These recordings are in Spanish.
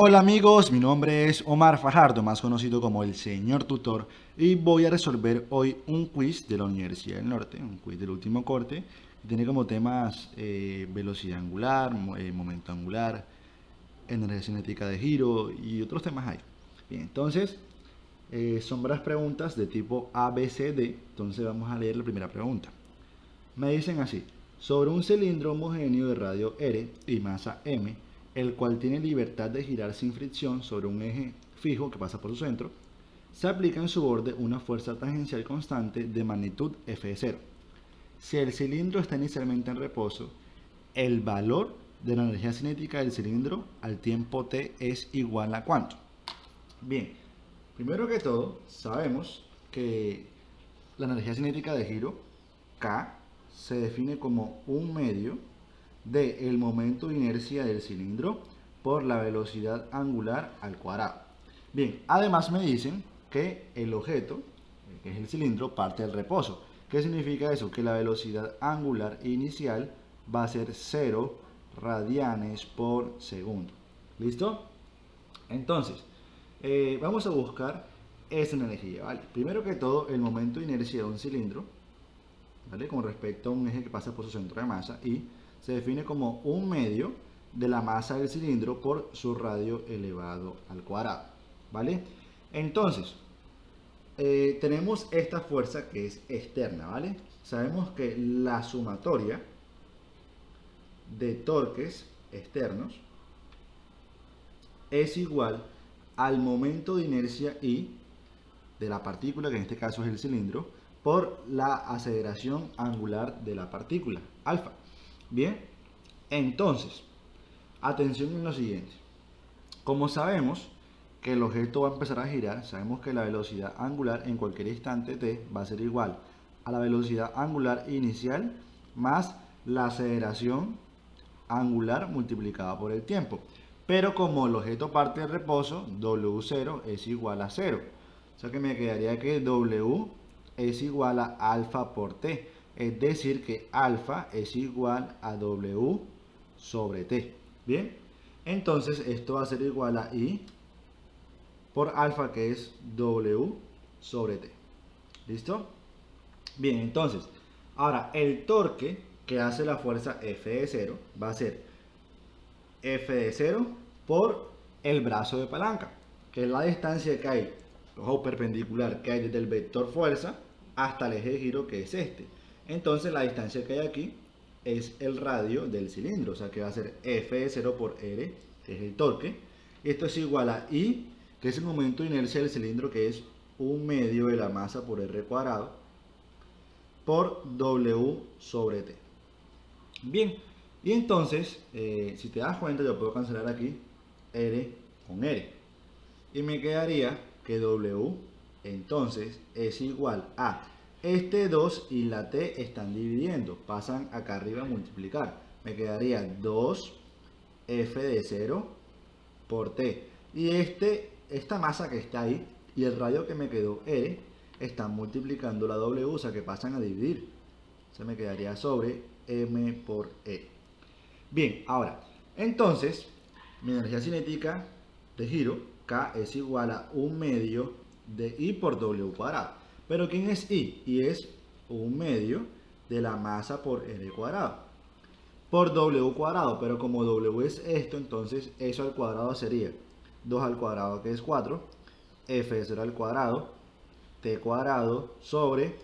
Hola amigos, mi nombre es Omar Fajardo, más conocido como el Señor Tutor, y voy a resolver hoy un quiz de la Universidad del Norte, un quiz del último corte, que tiene como temas velocidad angular, momento angular, energía cinética de giro y otros temas hay. Bien, entonces son varias preguntas de tipo A, B, C, D, entonces vamos a leer la primera pregunta. Me dicen así, sobre un cilindro homogéneo de radio R y masa m, el cual tiene libertad de girar sin fricción sobre un eje fijo que pasa por su centro, se aplica en su borde una fuerza tangencial constante de magnitud F de 0. Si el cilindro está inicialmente en reposo, el valor de la energía cinética del cilindro al tiempo t es igual a ¿cuánto? Bien, primero que todo, sabemos que la energía cinética de giro, K, se define como un medio del momento de inercia del cilindro por la velocidad angular al cuadrado. Bien, además me dicen que el objeto, que es el cilindro, parte del reposo. ¿Qué significa eso? Que la velocidad angular inicial va a ser 0 radianes por segundo. ¿Listo? Entonces, vamos a buscar esa energía, ¿vale? Primero que todo, el momento de inercia de un cilindro, ¿vale? Con respecto a un eje que pasa por su centro de masa, y se define como un medio de la masa del cilindro por su radio elevado al cuadrado, ¿vale? Entonces, tenemos esta fuerza que es externa, ¿vale? Sabemos que la sumatoria de torques externos es igual al momento de inercia I de la partícula, que en este caso es el cilindro, por la aceleración angular de la partícula, alfa. Bien, entonces, atención en lo siguiente. Como sabemos que el objeto va a empezar a girar, sabemos que la velocidad angular en cualquier instante t va a ser igual a la velocidad angular inicial más la aceleración angular multiplicada por el tiempo. Pero como el objeto parte de reposo, W0 es igual a 0. O sea que me quedaría que W es igual a alfa por T. Es decir, que alfa es igual a W sobre T. Bien, entonces esto va a ser igual a I por alfa, que es W sobre T. ¿Listo? Bien, entonces, ahora el torque que hace la fuerza F de 0 va a ser F de 0 por el brazo de palanca, que es la distancia que hay, ojo, perpendicular, que hay desde el vector fuerza hasta el eje de giro, que es este. Entonces la distancia que hay aquí es el radio del cilindro, o sea que va a ser F de 0 por R, que es el torque. Y esto es igual a I, que es el momento de inercia del cilindro, que es un medio de la masa por R cuadrado, por W sobre T. Bien, y entonces, si te das cuenta, yo puedo cancelar aquí R con R. Y me quedaría que W entonces es igual a este 2 y la T están dividiendo, pasan acá arriba a multiplicar. Me quedaría 2 F de 0 por T. Y esta masa que está ahí y el radio que me quedó R están multiplicando la W, o sea que pasan a dividir. Se me quedaría sobre M por E. Bien, ahora, entonces, mi energía cinética de giro, K, es igual a un medio de I por W cuadrado. Pero ¿quién es I? I es un medio de la masa por R cuadrado. Por W cuadrado, pero como W es esto, entonces eso al cuadrado sería 2 al cuadrado, que es 4, F de 0 al cuadrado, T cuadrado sobre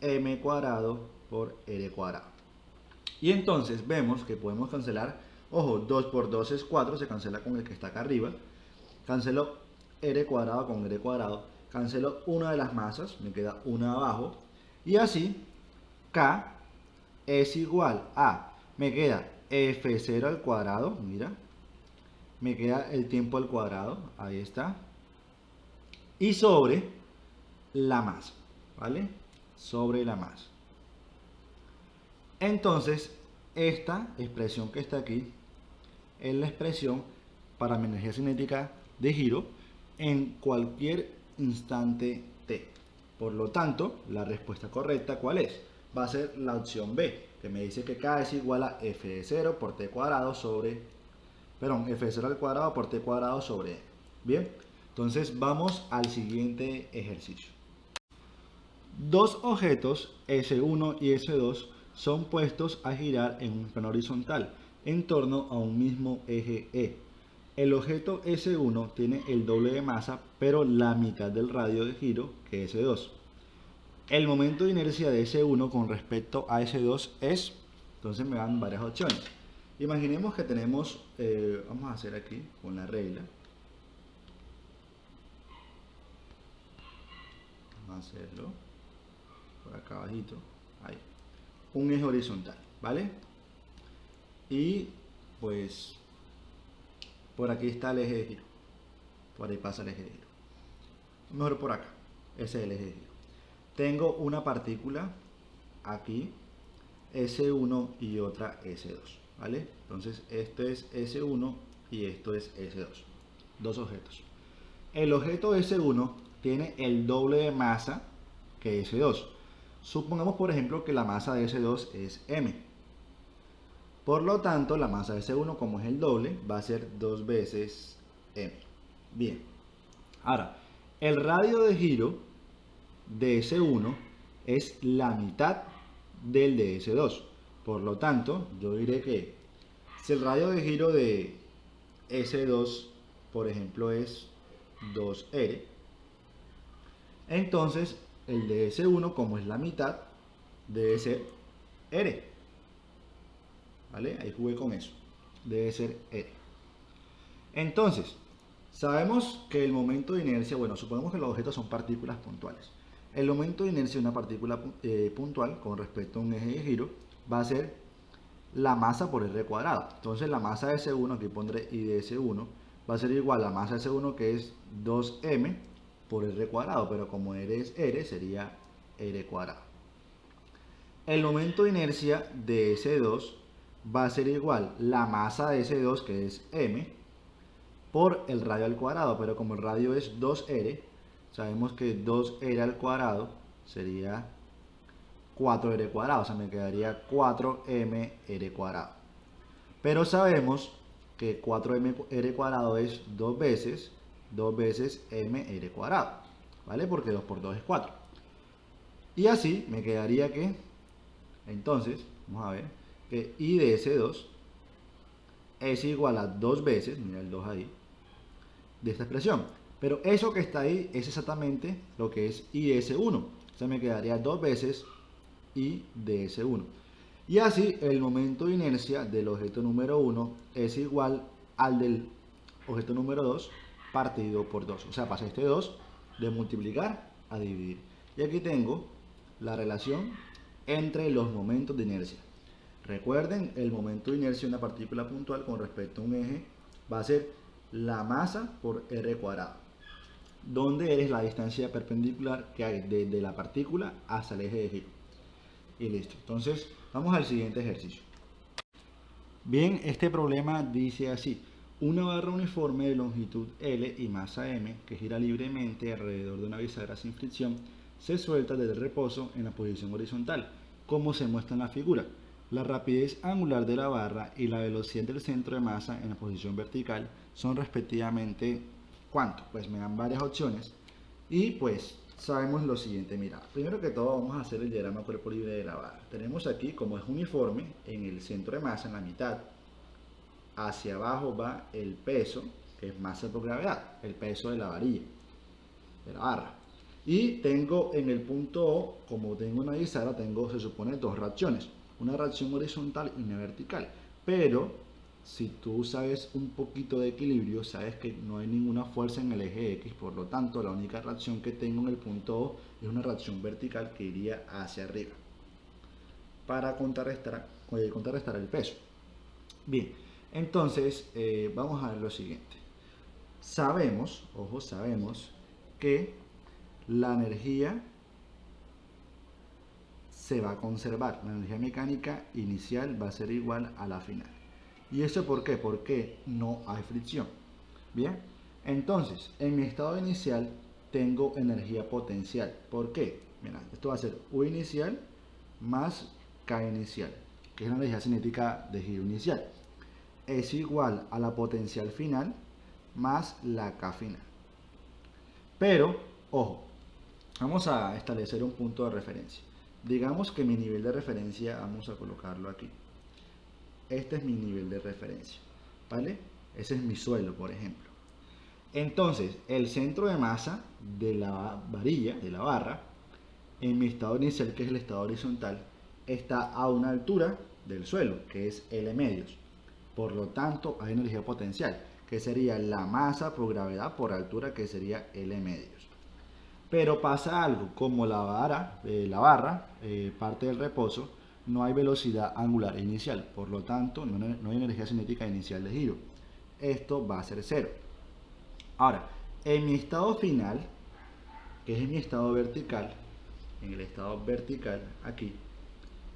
M cuadrado por R cuadrado. Y entonces vemos que podemos cancelar, ojo, 2 por 2 es 4, se cancela con el que está acá arriba. Cancelo R cuadrado con R cuadrado. Cancelo una de las masas, me queda una abajo. Y así, K es igual a, me queda F0 al cuadrado, mira. Me queda el tiempo al cuadrado, ahí está. Y sobre la masa, ¿vale? Sobre la masa. Entonces, esta expresión que está aquí es la expresión para mi energía cinética de giro en cualquier instante t. Por lo tanto, la respuesta correcta, ¿cuál es? Va a ser la opción B, que me dice que K es igual a F de 0 por T cuadrado sobre perdón, F0 al cuadrado por T cuadrado sobre M. Bien, entonces vamos al siguiente ejercicio. Dos objetos S1 y S2 son puestos a girar en un plano horizontal en torno a un mismo eje E. El objeto S1 tiene el doble de masa, pero la mitad del radio de giro que S2. El momento de inercia de S1 con respecto a S2 es, entonces me dan varias opciones. Imaginemos que tenemos, vamos a hacer aquí con la regla. Vamos a hacerlo por acá abajito, ahí. Un eje horizontal, ¿vale? Y pues por aquí está el eje de giro, por ahí pasa el eje de giro, mejor por acá, ese es el eje de giro. Tengo una partícula aquí, S1 y otra S2, ¿vale? Entonces esto es S1 y esto es S2, dos objetos. El objeto S1 tiene el doble de masa que S2. Supongamos, por ejemplo, que la masa de S2 es M. Por lo tanto, la masa de S1, como es el doble, va a ser 2 veces M. Bien. Ahora, el radio de giro de S1 es la mitad del de S2. Por lo tanto, yo diré que si el radio de giro de S2, por ejemplo, es 2R, entonces el de S1, como es la mitad, debe ser R. ¿Vale? Ahí jugué con eso. Debe ser R. Entonces, sabemos que el momento de inercia, bueno, suponemos que los objetos son partículas puntuales. El momento de inercia de una partícula puntual con respecto a un eje de giro va a ser la masa por R cuadrado. Entonces la masa de S1, aquí pondré I de S1, va a ser igual a la masa de S1, que es 2M por R cuadrado, pero como R es R, sería R cuadrado. El momento de inercia de S2 va a ser igual la masa de S2, que es M, por el radio al cuadrado, pero como el radio es 2R, sabemos que 2R al cuadrado sería 4R cuadrado, o sea, me quedaría 4mR cuadrado. Pero sabemos que 4mR cuadrado es 2 veces mR cuadrado, ¿vale? Porque 2 por 2 es 4. Y así me quedaría que, entonces, vamos a ver, que I de S2 es igual a 2 veces, mira el 2 ahí, de esta expresión. Pero eso que está ahí es exactamente lo que es I de S1. O sea, me quedaría 2 veces I de S1. Y así el momento de inercia del objeto número 1 es igual al del objeto número 2 partido por 2. O sea, pasa este 2 de multiplicar a dividir. Y aquí tengo la relación entre los momentos de inercia. Recuerden, el momento de inercia de una partícula puntual con respecto a un eje va a ser la masa por R cuadrado, donde R es la distancia perpendicular que hay desde la partícula hasta el eje de giro. Y listo. Entonces, vamos al siguiente ejercicio. Bien, este problema dice así: una barra uniforme de longitud L y masa M, que gira libremente alrededor de una bisagra sin fricción, se suelta desde el reposo en la posición horizontal, como se muestra en la figura. La rapidez angular de la barra y la velocidad del centro de masa en la posición vertical son respectivamente ¿cuánto? Pues me dan varias opciones y pues sabemos lo siguiente. Mira, primero que todo vamos a hacer el diagrama cuerpo libre de la barra. Tenemos aquí, como es uniforme, en el centro de masa, en la mitad, hacia abajo va el peso, que es masa por gravedad, el peso de la varilla, de la barra. Y tengo en el punto O, como tengo una bisagra, tengo, se supone, dos reacciones, una reacción horizontal y una vertical. Pero si tú sabes un poquito de equilibrio, sabes que no hay ninguna fuerza en el eje X, por lo tanto la única reacción que tengo en el punto O es una reacción vertical que iría hacia arriba para contrarrestar el peso. Bien, entonces vamos a ver lo siguiente. Sabemos, ojo, sabemos que la energía se va a conservar, la energía mecánica inicial va a ser igual a la final. ¿Y eso por qué? Porque no hay fricción. Bien, entonces en mi estado inicial tengo energía potencial. ¿Por qué? Mira, esto va a ser U inicial más K inicial, que es la energía cinética de giro inicial. es igual a la potencial final más la K final. Pero, ojo, vamos a establecer un punto de referencia. Digamos que mi nivel de referencia, vamos a colocarlo aquí. Este es mi nivel de referencia, ¿vale? Ese es mi suelo, por ejemplo. Entonces, el centro de masa de la varilla, de la barra, en mi estado inicial, que es el estado horizontal, está a una altura del suelo, que es L medios. Por lo tanto, hay energía potencial, que sería la masa por gravedad por altura, que sería L medios. Pero pasa algo, como la barra, parte del reposo, no hay velocidad angular inicial, por lo tanto no hay energía cinética inicial de giro. Esto va a ser cero. Ahora, en mi estado final, que es en mi estado vertical, en el estado vertical, aquí,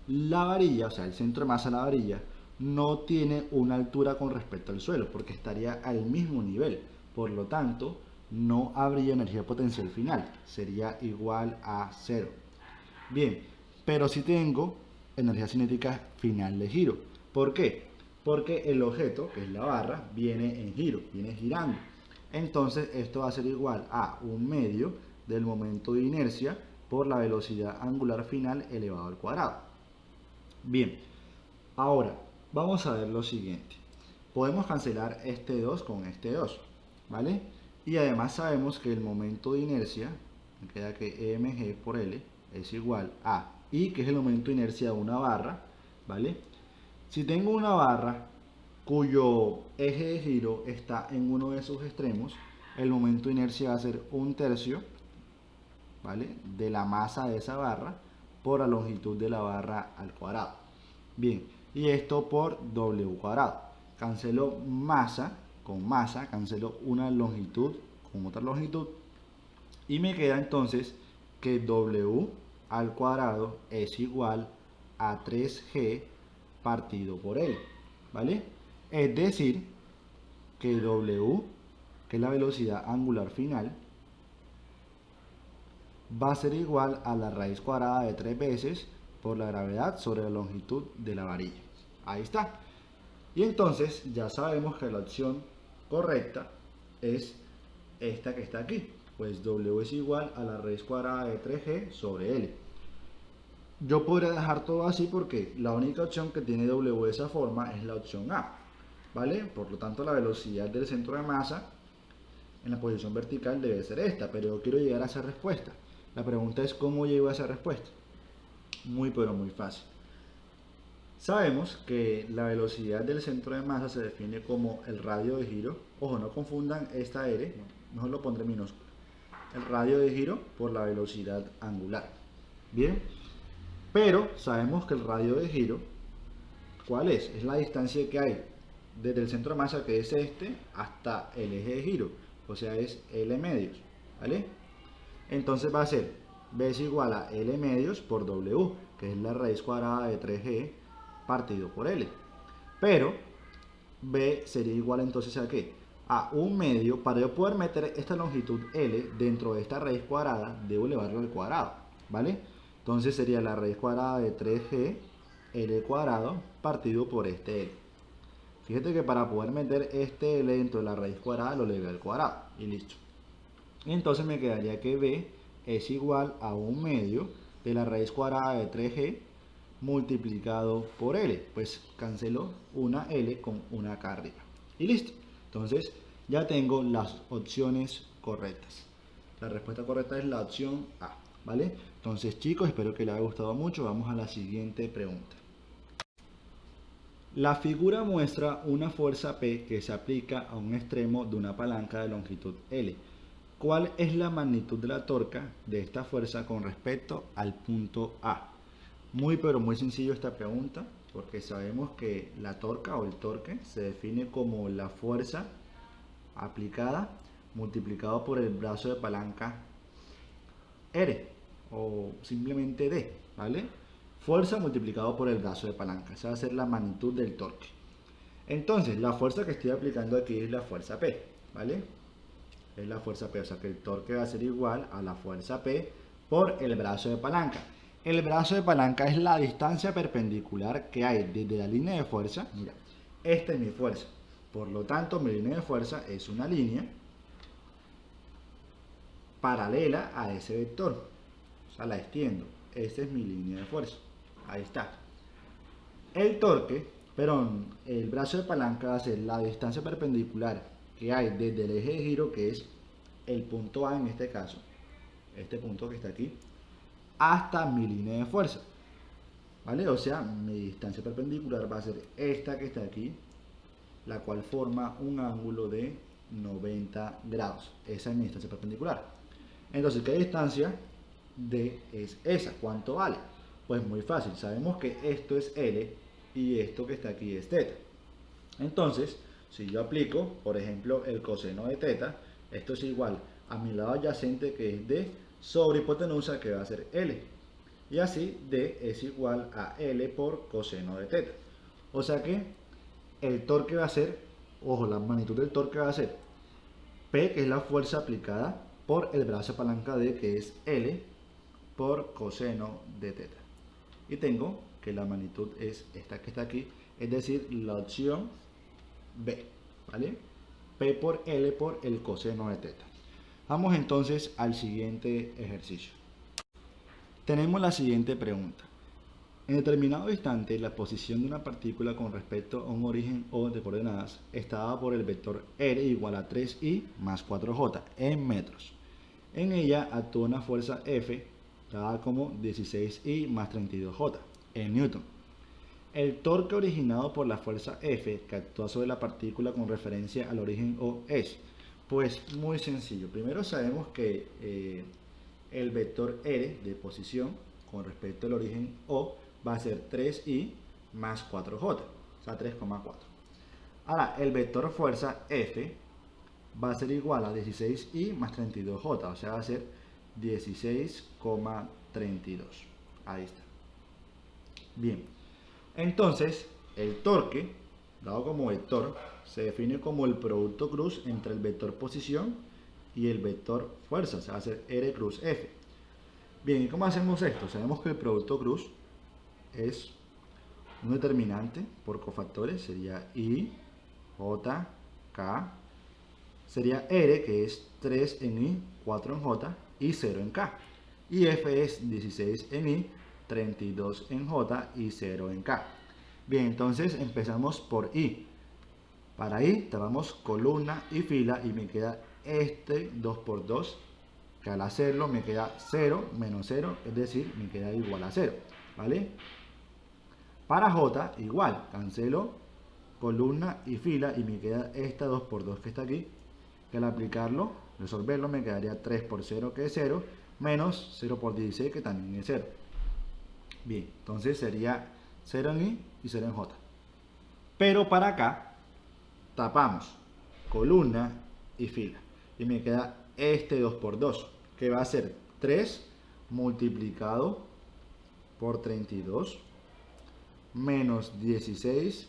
la varilla, o sea, el centro de masa de la varilla, no tiene una altura con respecto al suelo, porque estaría al mismo nivel. Por lo tanto, no habría energía potencial final, sería igual a cero. Bien, pero sí tengo energía cinética final de giro. ¿Por qué? Porque el objeto, que es la barra, viene en giro, viene girando. Entonces esto va a ser igual a un medio del momento de inercia por la velocidad angular final elevado al cuadrado. Bien, ahora vamos a ver lo siguiente. Podemos cancelar este 2 con este 2, ¿vale? Y además sabemos que el momento de inercia, me queda que mg por L es igual a I, que es el momento de inercia de una barra, ¿vale? Si tengo una barra cuyo eje de giro está en uno de sus extremos, el momento de inercia va a ser 1/3, ¿vale?, de la masa de esa barra por la longitud de la barra al cuadrado. Bien, y esto por W cuadrado. Cancelo masa con masa, cancelo una longitud con otra longitud y me queda entonces que W al cuadrado es igual a 3G partido por L, ¿vale? Es decir, que W, que es la velocidad angular final, va a ser igual a la raíz cuadrada de 3 veces por la gravedad sobre la longitud de la varilla. Ahí está. Y entonces ya sabemos que la opción correcta es esta que está aquí. Pues W es igual a la raíz cuadrada de 3G sobre L. Yo podría dejar todo así porque la única opción que tiene W de esa forma es la opción A, ¿vale? Por lo tanto, la velocidad del centro de masa en la posición vertical debe ser esta, pero yo quiero llegar a esa respuesta. La pregunta es cómo llego a esa respuesta. Muy pero muy fácil. Sabemos que la velocidad del centro de masa se define como el radio de giro. Ojo, no confundan esta R, mejor lo pondré minúsculo. El radio de giro por la velocidad angular. Bien, pero sabemos que el radio de giro, ¿cuál es? Es la distancia que hay desde el centro de masa, que es este, hasta el eje de giro. O sea, es L medios, ¿vale? Entonces va a ser B es igual a L medios por W, que es la raíz cuadrada de 3G partido por L. Pero B sería igual entonces a ¿qué? A un medio. Para yo poder meter esta longitud L dentro de esta raíz cuadrada, debo elevarlo al cuadrado, ¿vale? Entonces sería la raíz cuadrada de 3G L cuadrado partido por este L. Fíjate que para poder meter este L dentro de la raíz cuadrada lo elevé al cuadrado y listo. Y entonces me quedaría que B es igual a un medio de la raíz cuadrada de 3G multiplicado por L. Pues cancelo una L con una acá arriba. Y listo. Entonces ya tengo las opciones correctas. La respuesta correcta es la opción A, ¿vale? Entonces, chicos, espero que les haya gustado mucho. Vamos a la siguiente pregunta. La figura muestra una fuerza P que se aplica a un extremo de una palanca de longitud L. ¿Cuál es la magnitud de la torca de esta fuerza con respecto al punto A? Muy pero muy sencillo esta pregunta, porque sabemos que la torca o el torque se define como la fuerza aplicada multiplicado por el brazo de palanca R o simplemente D, ¿vale? Fuerza multiplicado por el brazo de palanca, esa va a ser la magnitud del torque. Entonces, la fuerza que estoy aplicando aquí es la fuerza P, ¿vale? Es la fuerza P, o sea que el torque va a ser igual a la fuerza P por el brazo de palanca. El brazo de palanca es la distancia perpendicular que hay desde la línea de fuerza, mira, esta es mi fuerza. Por lo tanto, mi línea de fuerza es una línea paralela a ese vector. O sea, la extiendo. Esta es mi línea de fuerza. Ahí está. El torque, perdón, el brazo de palanca va a ser la distancia perpendicular que hay desde el eje de giro, que es el punto A en este caso, este punto que está aquí, hasta mi línea de fuerza. ¿Vale? O sea, mi distancia perpendicular va a ser esta que está aquí, la cual forma un ángulo de 90 grados. Esa es mi distancia perpendicular. Entonces, ¿qué distancia D es esa? ¿Cuánto vale? Pues muy fácil. Sabemos que esto es L y esto que está aquí es θ. Entonces, si yo aplico, por ejemplo, el coseno de θ, esto es igual a mi lado adyacente, que es D, sobre hipotenusa, que va a ser L. Y así D es igual a L por coseno de θ. O sea que el torque va a ser, ojo, la magnitud del torque va a ser P, que es la fuerza aplicada por el brazo de palanca D, que es L por coseno de θ. Y tengo que la magnitud es esta que está aquí, es decir, la opción B, ¿vale? P por L por el coseno de θ. Vamos entonces al siguiente ejercicio. Tenemos la siguiente pregunta. En determinado instante, la posición de una partícula con respecto a un origen O de coordenadas está dada por el vector R igual a 3i más 4j en metros. En ella actúa una fuerza F dada como 16i más 32j en newton. El torque originado por la fuerza F que actúa sobre la partícula con referencia al origen O es, pues muy sencillo. Primero sabemos que el vector R de posición con respecto al origen O va a ser 3i más 4j, o sea 3,4. Ahora, el vector fuerza F va a ser igual a 16i más 32j, o sea va a ser 16,32. Ahí está. Bien, entonces el torque, dado como vector, se define como el producto cruz entre el vector posición y el vector fuerza, o sea va a ser R cruz F. Bien, ¿y cómo hacemos esto? Sabemos que el producto cruz es un determinante por cofactores, sería I, J, K, sería R, que es 3 en I, 4 en J y 0 en K. Y F es 16 en I, 32 en J y 0 en K. Bien, entonces empezamos por I. Para I tomamos columna y fila y me queda este 2 por 2, que al hacerlo me queda 0 menos 0, es decir, me queda igual a 0, ¿vale? Para J igual, cancelo columna y fila y me queda esta 2 por 2 que está aquí, que al aplicarlo, resolverlo, me quedaría 3 por 0, que es 0, menos 0 por 16, que también es 0. Bien, entonces sería 0 en I y 0 en J. Pero para acá, tapamos columna y fila. Y me queda este 2 por 2, que va a ser 3 multiplicado por 32 menos 16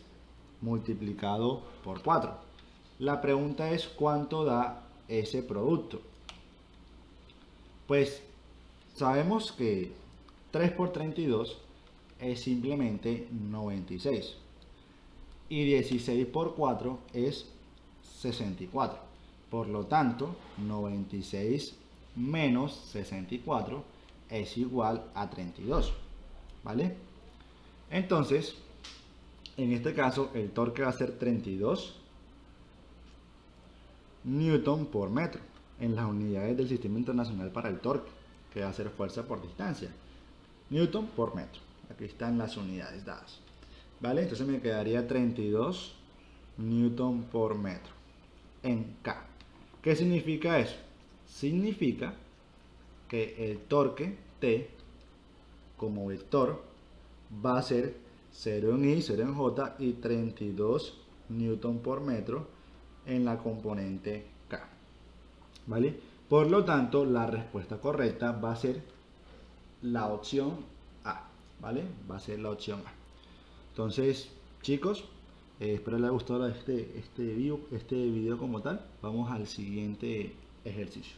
multiplicado por 4. La pregunta es cuánto da ese producto. Pues sabemos que 3 por 32 es simplemente 96. Y 16 por 4 es 64. Por lo tanto, 96 menos 64 es igual a 32. ¿Vale? Entonces, en este caso, el torque va a ser 32 newton por metro en las unidades del Sistema Internacional para el Torque, que va a ser fuerza por distancia. Newton por metro. Aquí están las unidades dadas. ¿Vale? Entonces me quedaría 32 newton por metro en K. ¿Qué significa eso? Significa que el torque T como vector va a ser 0 en I, 0 en J y 32 newton por metro en la componente K. ¿Vale? Por lo tanto, la respuesta correcta va a ser la opción A. ¿Vale? Va a ser la opción A. Entonces, chicos, espero les haya gustado este video como tal. Vamos al siguiente ejercicio.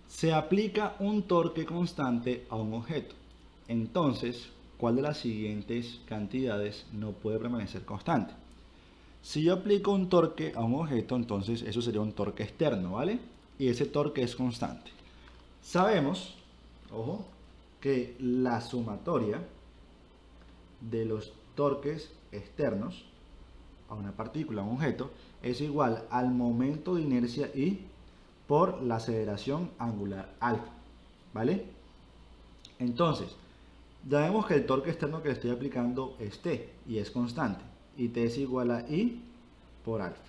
Se aplica un torque constante a un objeto. Entonces, ¿cuál de las siguientes cantidades no puede permanecer constante? Si yo aplico un torque a un objeto, entonces eso sería un torque externo, ¿vale? Y ese torque es constante. Sabemos, ojo, que la sumatoria de los torques externos a una partícula, a un objeto, es igual al momento de inercia I por la aceleración angular alfa, ¿vale? Entonces, ya vemos que el torque externo que le estoy aplicando es T y es constante, y T es igual a I por alfa.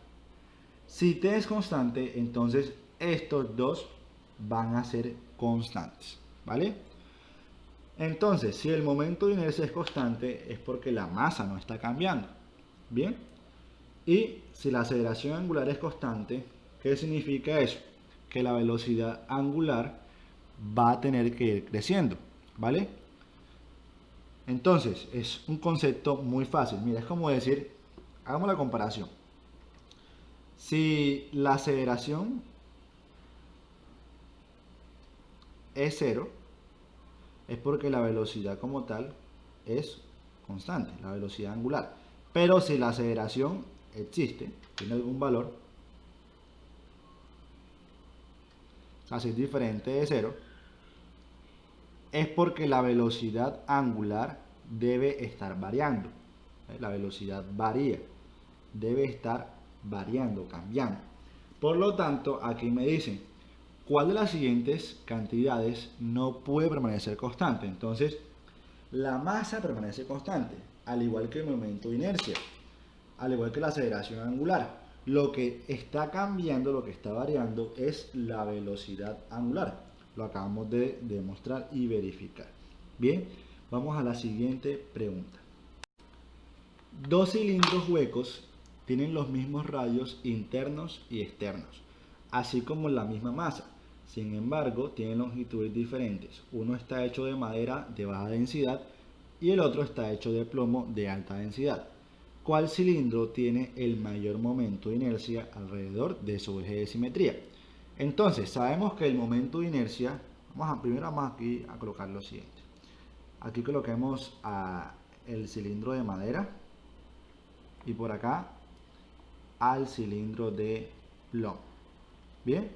Si T es constante, entonces estos dos van a ser constantes, ¿vale? Entonces, si el momento de inercia es constante, es porque la masa no está cambiando, ¿bien? Y si la aceleración angular es constante, ¿qué significa eso? Que la velocidad angular va a tener que ir creciendo, ¿vale? Entonces, es un concepto muy fácil. Mira, es como decir, hagamos la comparación. Si la aceleración es cero, es porque la velocidad como tal es constante, la velocidad angular. Pero si la aceleración existe, tiene algún valor, o sea, si es diferente de cero, es porque la velocidad angular debe estar variando. La velocidad varía, debe estar variando, cambiando. Por lo tanto, aquí me dicen, ¿cuál de las siguientes cantidades no puede permanecer constante? Entonces, la masa permanece constante, al igual que el momento de inercia, al igual que la aceleración angular. Lo que está cambiando, lo que está variando es la velocidad angular. Lo acabamos de demostrar y verificar. Bien, vamos a la siguiente pregunta. Dos cilindros huecos tienen los mismos radios internos y externos, así como la misma masa. Sin embargo, tienen longitudes diferentes. Uno está hecho de madera de baja densidad y el otro está hecho de plomo de alta densidad. ¿Cuál cilindro tiene el mayor momento de inercia alrededor de su eje de simetría? Entonces, sabemos que el momento de inercia, primero vamos aquí a colocar lo siguiente. Aquí coloquemos el cilindro de madera y por acá al cilindro de plomo. Bien,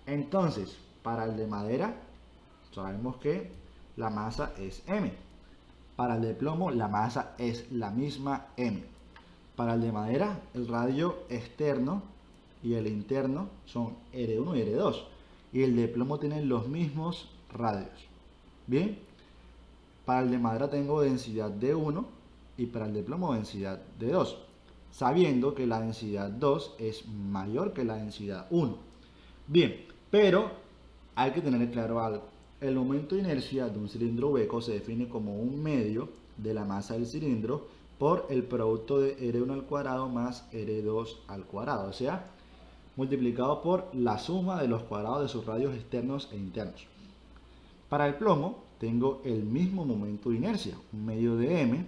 entonces para el de madera sabemos que la masa es m. Para el de plomo la masa es la misma m. Para el de madera el radio externo y el interno son R1 y R2 y el de plomo tiene los mismos radios. Bien, para el de madera tengo densidad de 1 y para el de plomo densidad de 2, sabiendo que la densidad 2 es mayor que la densidad 1. Bien, pero hay que tener claro algo. El momento de inercia de un cilindro hueco se define como un medio de la masa del cilindro por el producto de R1 al cuadrado más R2 al cuadrado, o sea, multiplicado por la suma de los cuadrados de sus radios externos e internos. Para el plomo tengo el mismo momento de inercia, un medio de m,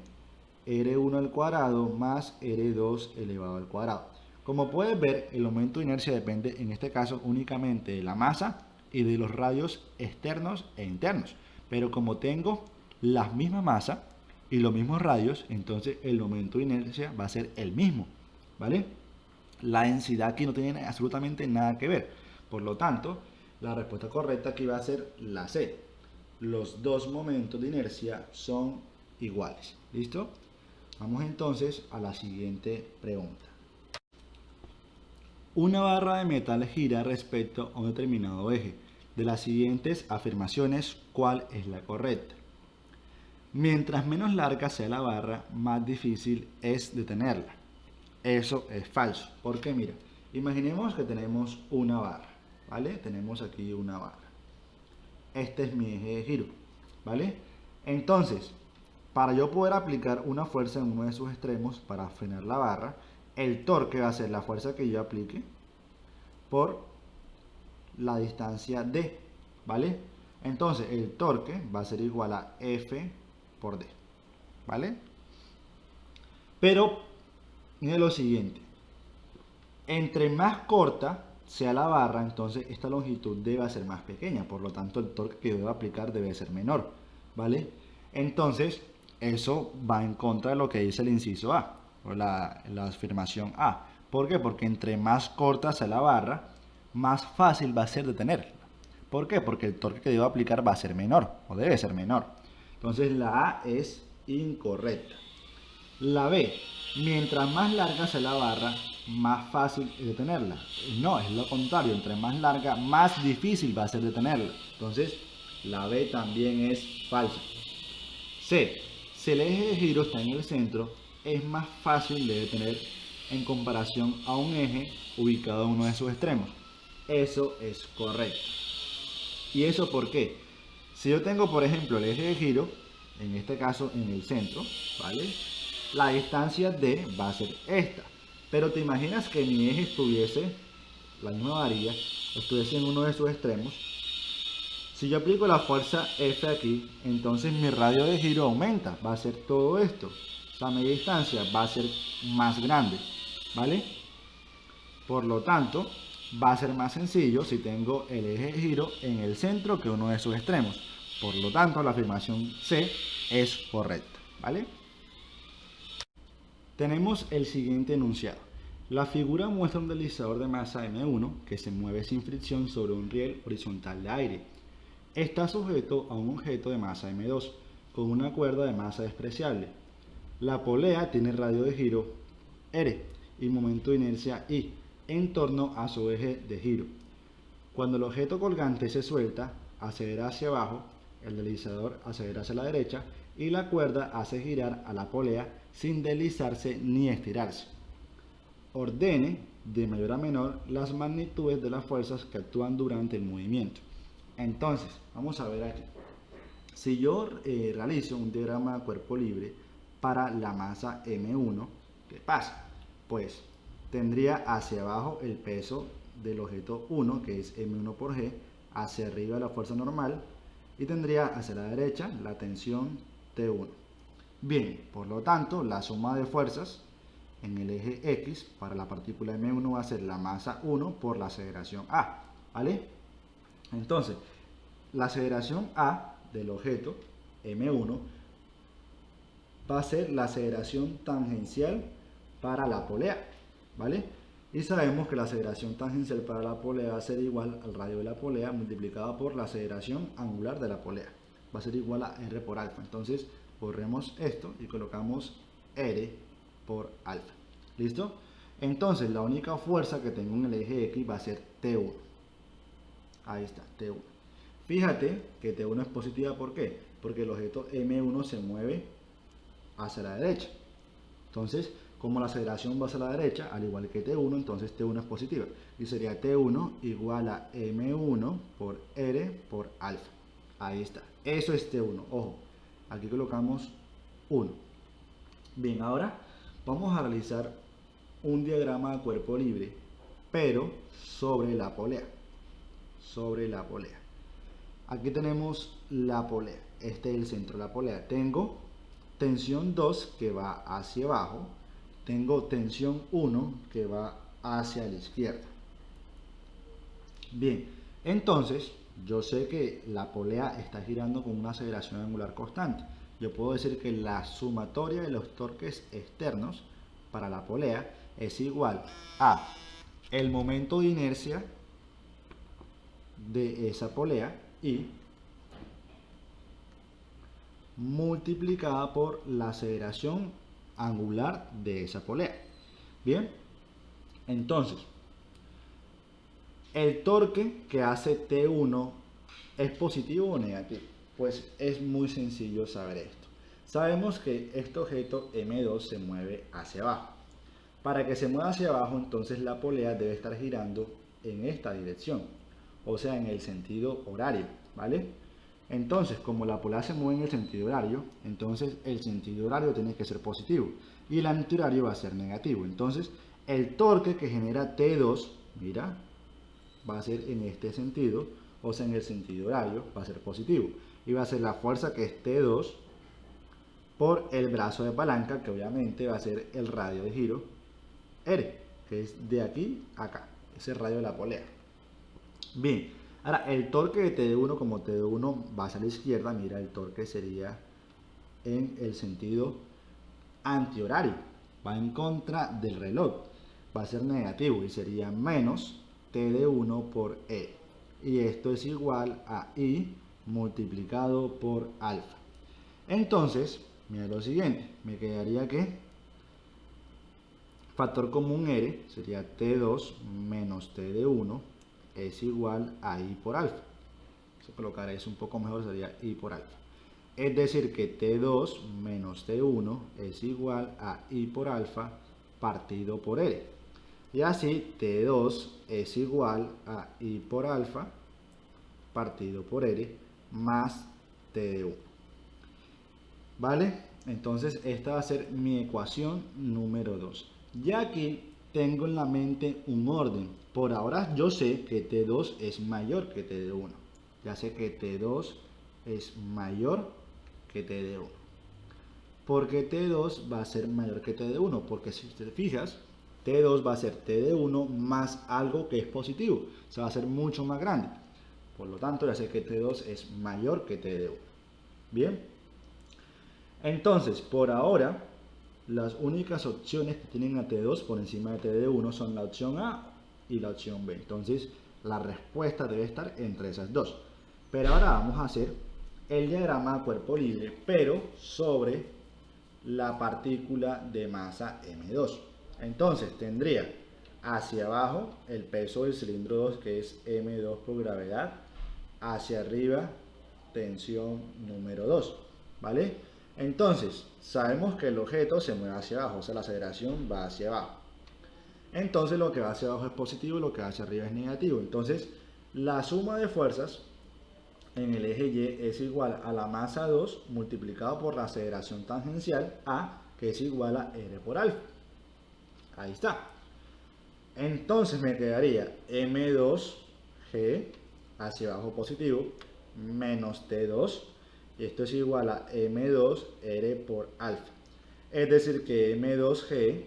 R1 al cuadrado más R2 elevado al cuadrado. Como puedes ver, el momento de inercia depende en este caso únicamente de la masa y de los radios externos e internos. Pero como tengo la misma masa y los mismos radios, entonces el momento de inercia va a ser el mismo, ¿vale? La densidad aquí no tiene absolutamente nada que ver. Por lo tanto, la respuesta correcta aquí va a ser la C. Los dos momentos de inercia son iguales. ¿Listo? Vamos entonces a la siguiente pregunta. Una barra de metal gira respecto a un determinado eje. De las siguientes afirmaciones, ¿cuál es la correcta? Mientras menos larga sea la barra, más difícil es detenerla. Eso es falso, porque mira, imaginemos que tenemos una barra, ¿vale? Tenemos aquí una barra. Este es mi eje de giro, ¿vale? Entonces, para yo poder aplicar una fuerza en uno de sus extremos para frenar la barra, el torque va a ser la fuerza que yo aplique por la distancia D, ¿vale? Entonces, el torque va a ser igual a F por D, ¿vale? Pero, miren lo siguiente, entre más corta sea la barra, entonces esta longitud debe ser más pequeña, por lo tanto el torque que yo debo aplicar debe ser menor, ¿vale? Entonces, eso va en contra de lo que dice el inciso A, o la afirmación A. ¿Por qué? Porque entre más corta sea la barra, más fácil va a ser detenerla. ¿Por qué? Porque el torque que debo aplicar va a ser menor, o debe ser menor. Entonces la A es incorrecta. La B, mientras más larga sea la barra, más fácil es detenerla. No, es lo contrario, entre más larga, más difícil va a ser detenerla. Entonces, la B también es falsa. C, si el eje de giro está en el centro, es más fácil de detener en comparación a un eje ubicado en uno de sus extremos. Eso es correcto. ¿Y eso por qué? Si yo tengo, por ejemplo, el eje de giro, en este caso en el centro, ¿vale? La distancia D va a ser esta. Pero te imaginas que mi eje estuviese, la misma varilla, estuviese en uno de sus extremos. Si yo aplico la fuerza F aquí, entonces mi radio de giro aumenta, va a ser todo esto. O sea, mi distancia va a ser más grande, ¿vale? Por lo tanto, va a ser más sencillo si tengo el eje de giro en el centro que uno de sus extremos. Por lo tanto, la afirmación C es correcta, ¿vale? Tenemos el siguiente enunciado. La figura muestra un deslizador de masa M1 que se mueve sin fricción sobre un riel horizontal de aire. Está sujeto a un objeto de masa M2 con una cuerda de masa despreciable. La polea tiene radio de giro R y momento de inercia I en torno a su eje de giro. Cuando el objeto colgante se suelta, acelera hacia abajo, el deslizador acelera hacia la derecha y la cuerda hace girar a la polea sin deslizarse ni estirarse. Ordene de mayor a menor las magnitudes de las fuerzas que actúan durante el movimiento. Entonces, vamos a ver aquí. Si yo realizo un diagrama de cuerpo libre para la masa M1, ¿qué pasa? Pues tendría hacia abajo el peso del objeto 1, que es M1 por G, hacia arriba la fuerza normal, y tendría hacia la derecha la tensión T1. Bien, por lo tanto, la suma de fuerzas en el eje X para la partícula M1 va a ser la masa 1 por la aceleración A, ¿vale? Entonces, la aceleración A del objeto M1 va a ser la aceleración tangencial para la polea, ¿vale? Y sabemos que la aceleración tangencial para la polea va a ser igual al radio de la polea multiplicado por la aceleración angular de la polea. Va a ser igual a R por alfa. Entonces, borremos esto y colocamos R por alfa. ¿Listo? Entonces, la única fuerza que tengo en el eje X va a ser T1. Ahí está, T1. Fíjate que T1 es positiva, ¿por qué? Porque el objeto M1 se mueve hacia la derecha. Entonces, como la aceleración va hacia la derecha, al igual que T1, entonces T1 es positiva. Y sería T1 igual a M1 por R por alfa. Ahí está. Eso es T1. Ojo, aquí colocamos 1. Bien, ahora vamos a realizar un diagrama de cuerpo libre, pero sobre la polea. Sobre la polea. Aquí tenemos la polea. Este es el centro de la polea. Tengo tensión 2 que va hacia abajo. Tengo tensión 1 que va hacia la izquierda. Bien, entonces yo sé que la polea está girando con una aceleración angular constante. Yo puedo decir que la sumatoria de los torques externos para la polea es igual a el momento de inercia de esa polea y multiplicada por la aceleración angular de esa polea. Bien, entonces el torque que hace T1 es positivo o negativo. Pues es muy sencillo saber esto. Sabemos que este objeto M2 se mueve hacia abajo. Para que se mueva hacia abajo, entonces la polea debe estar girando en esta dirección, o sea, en el sentido horario, ¿vale? Entonces, como la polea se mueve en el sentido horario, entonces el sentido horario tiene que ser positivo y el antihorario va a ser negativo. Entonces, el torque que genera T2, mira, va a ser en este sentido, o sea, en el sentido horario, va a ser positivo. Y va a ser la fuerza que es T2 por el brazo de palanca, que obviamente va a ser el radio de giro R, que es de aquí a acá, ese radio de la polea. Bien, ahora el torque de T1, como T1 va hacia la izquierda, mira, el torque sería en el sentido antihorario, va en contra del reloj, va a ser negativo y sería menos t de 1 por e. Y esto es igual a i multiplicado por alfa. Entonces, mira lo siguiente, me quedaría que factor común r sería t2 menos t de 1 es igual a i por alfa. Si colocar eso un poco mejor sería i por alfa. Es decir que t2 menos t1 es igual a i por alfa partido por r. Y así t2 es igual a i por alfa partido por r más t de 1. ¿Vale? Entonces esta va a ser mi ecuación número 2. Ya aquí tengo en la mente un orden. Por ahora yo sé que t2 es mayor que t de 1. Ya sé que t2 es mayor que t de 1. ¿Por qué t2 va a ser mayor que t de 1? Porque si te fijas, t2 va a ser t de 1 más algo que es positivo. O sea, va a ser mucho más grande. Por lo tanto, ya sé que t2 es mayor que t de 1. Bien. Entonces, por ahora, las únicas opciones que tienen a t2 por encima de t de 1 son la opción A y la opción B. Entonces, la respuesta debe estar entre esas dos. Pero ahora vamos a hacer el diagrama de cuerpo libre, pero sobre la partícula de masa M2. Entonces, tendría hacia abajo el peso del cilindro 2, que es M2 por gravedad, hacia arriba tensión número 2, ¿vale? Entonces, sabemos que el objeto se mueve hacia abajo, o sea, la aceleración va hacia abajo. Entonces, lo que va hacia abajo es positivo y lo que va hacia arriba es negativo. Entonces, la suma de fuerzas en el eje Y es igual a la masa 2 multiplicado por la aceleración tangencial A, que es igual a R por alfa. Ahí está. Entonces me quedaría M2G hacia abajo positivo menos T2, y esto es igual a M2R por alfa. Es decir que M2G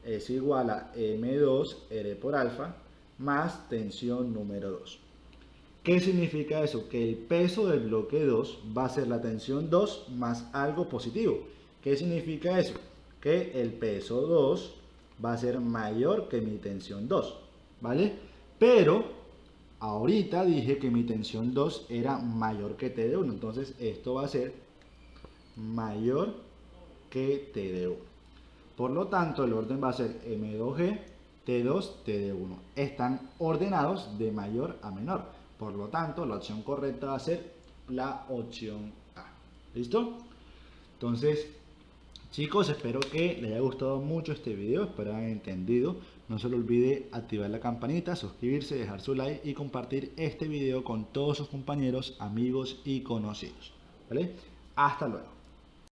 es igual a M2R por alfa más tensión número 2. ¿Qué significa eso? Que el peso del bloque 2 va a ser la tensión 2 más algo positivo. ¿Qué significa eso? Que el peso 2 va a ser mayor que mi tensión 2, ¿vale? Pero ahorita dije que mi tensión 2 era mayor que T de 1, entonces esto va a ser mayor que T de 1. Por lo tanto, el orden va a ser M2G, T2, T de 1. Están ordenados de mayor a menor. Por lo tanto, la opción correcta va a ser la opción A. ¿Listo? Entonces, chicos, espero que les haya gustado mucho este video, espero hayan entendido. No se les olvide activar la campanita, suscribirse, dejar su like y compartir este video con todos sus compañeros, amigos y conocidos. ¿Vale? Hasta luego.